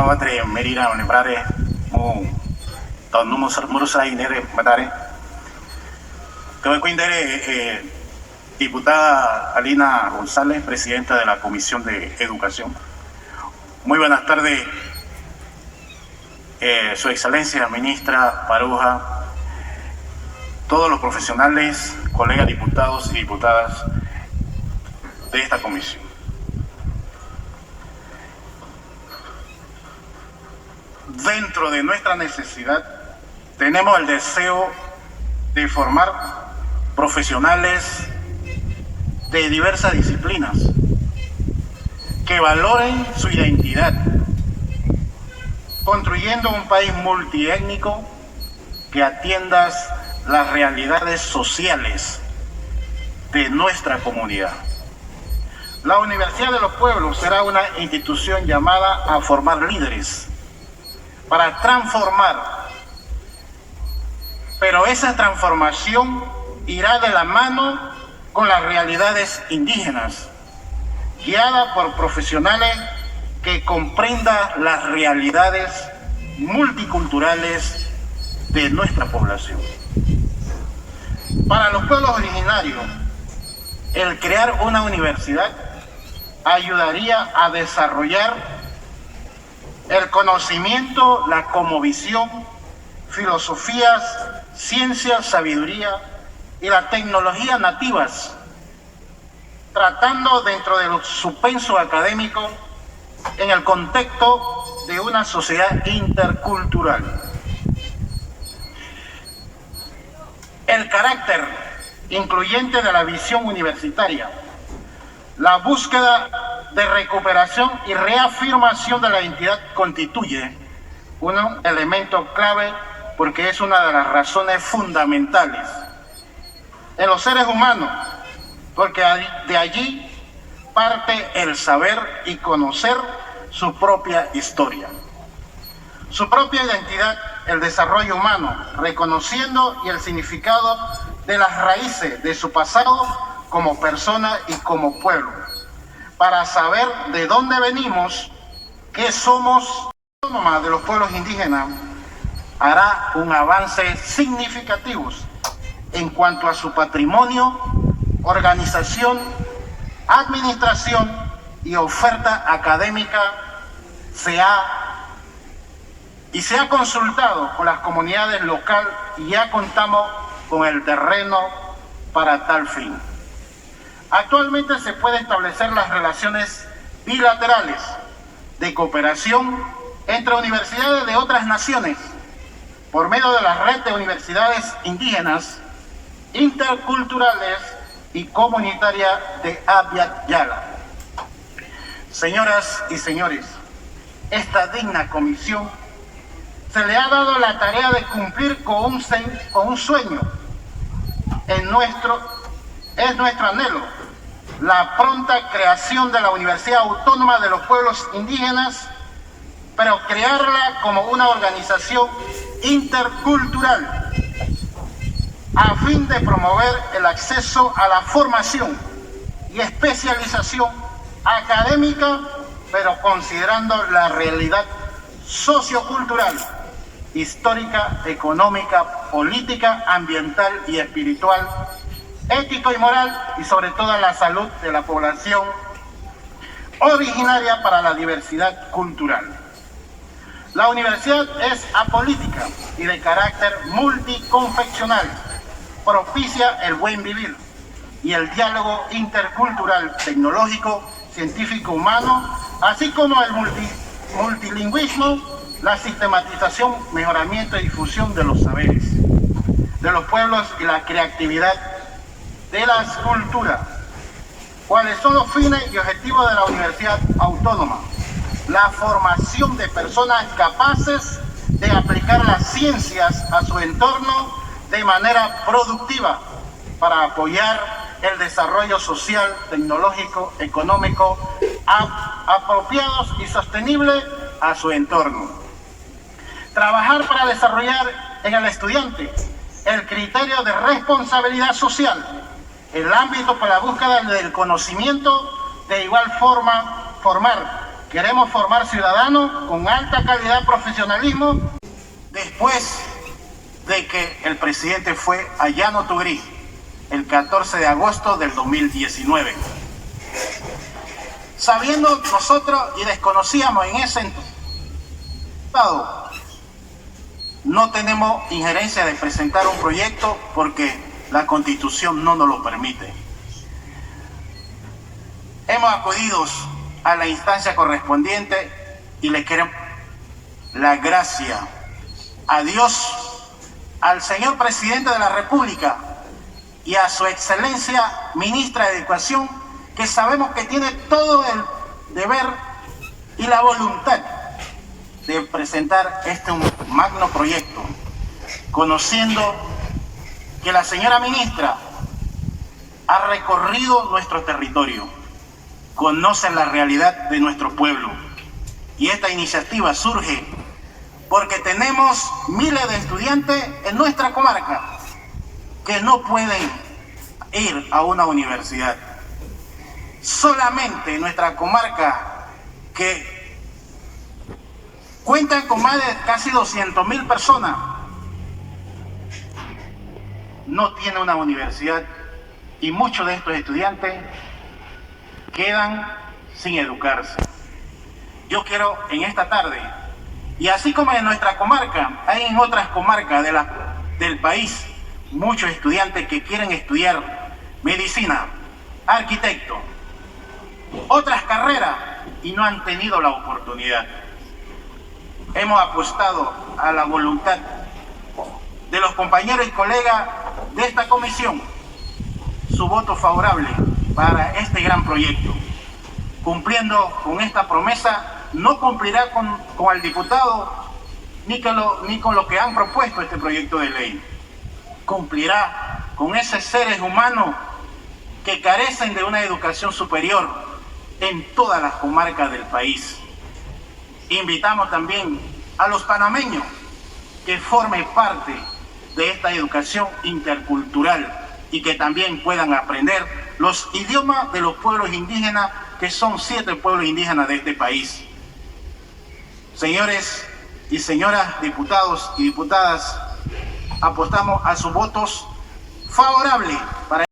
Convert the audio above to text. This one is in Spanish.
Padre Merira Nebrare, Tonumos Murusa y Nere Matare. Que me cuindere diputada Alina González, presidenta de la Comisión de Educación. Muy buenas tardes, Su Excelencia Ministra Baruja, todos los profesionales, colegas diputados y diputadas de esta comisión. Dentro de nuestra necesidad tenemos el deseo de formar profesionales de diversas disciplinas que valoren su identidad, construyendo un país multiétnico que atienda las realidades sociales de nuestra comunidad. La Universidad de los Pueblos será una institución llamada a formar líderes para transformar, pero esa transformación irá de la mano con las realidades indígenas, guiada por profesionales que comprendan las realidades multiculturales de nuestra población. Para los pueblos originarios, el crear una universidad ayudaría a desarrollar el conocimiento, la cosmovisión, filosofías, ciencias, sabiduría y la tecnología nativas, tratando dentro del suspenso académico en el contexto de una sociedad intercultural. El carácter incluyente de la visión universitaria, la búsqueda de recuperación y reafirmación de la identidad constituye un elemento clave porque es una de las razones fundamentales en los seres humanos, porque de allí parte el saber y conocer su propia historia, su propia identidad, el desarrollo humano, reconociendo y el significado de las raíces de su pasado como persona y como pueblo, para saber de dónde venimos, qué somos. La autónoma de los pueblos indígenas hará un avance significativo en cuanto a su patrimonio, organización, administración y oferta académica. Se ha consultado con las comunidades locales y ya contamos con el terreno para tal fin. Actualmente se pueden establecer las relaciones bilaterales de cooperación entre universidades de otras naciones por medio de la red de universidades indígenas, interculturales y comunitarias de Abya Yala. Señoras y señores, esta digna comisión se le ha dado la tarea de cumplir con un sueño. Es nuestro anhelo la pronta creación de la Universidad Autónoma de los Pueblos Indígenas, pero crearla como una organización intercultural a fin de promover el acceso a la formación y especialización académica, pero considerando la realidad sociocultural, histórica, económica, política, ambiental y espiritual, ético y moral, y sobre todo la salud de la población originaria para la diversidad cultural. La universidad es apolítica y de carácter multiconfesional, propicia el buen vivir y el diálogo intercultural, tecnológico, científico, humano, así como el multilingüismo, la sistematización, mejoramiento y difusión de los saberes de los pueblos y la creatividad de las culturas. ¿Cuáles son los fines y objetivos de la Universidad Autónoma? La formación de personas capaces de aplicar las ciencias a su entorno de manera productiva para apoyar el desarrollo social, tecnológico, económico, apropiados y sostenibles a su entorno. Trabajar para desarrollar en el estudiante el criterio de responsabilidad social, el ámbito para la búsqueda del conocimiento, de igual forma formar que Queremos formar ciudadanos con alta calidad de profesionalismo después de que el presidente fue a Llano Tugrí el 14 de agosto del 2019. Sabiendo nosotros y desconocíamos en ese estado, no tenemos injerencia de presentar un proyecto porque la Constitución no nos lo permite. Hemos acudido a la instancia correspondiente y le queremos la gracia a Dios, al señor presidente de la República y a su excelencia ministra de Educación, que sabemos que tiene todo el deber y la voluntad de presentar este magno proyecto, conociendo que la señora ministra ha recorrido nuestro territorio, conoce la realidad de nuestro pueblo, y esta iniciativa surge porque tenemos miles de estudiantes en nuestra comarca que no pueden ir a una universidad. Solamente en nuestra comarca, que cuentan con más de casi 200.000 personas, no tiene una universidad, y muchos de estos estudiantes quedan sin educarse. Yo quiero en esta tarde, y así como en nuestra comarca, hay en otras comarcas del país muchos estudiantes que quieren estudiar medicina, arquitecto, otras carreras, y no han tenido la oportunidad. Hemos apostado a la voluntad de los compañeros y colegas de esta comisión, su voto favorable para este gran proyecto. Cumpliendo con esta promesa, no cumplirá con el diputado ni con lo que han propuesto este proyecto de ley. Cumplirá con esos seres humanos que carecen de una educación superior en todas las comarcas del país. Invitamos también a los panameños que formen parte de esta educación intercultural y que también puedan aprender los idiomas de los pueblos indígenas, que son 7 pueblos indígenas de este país. Señores y señoras diputados y diputadas, apostamos a sus votos favorables para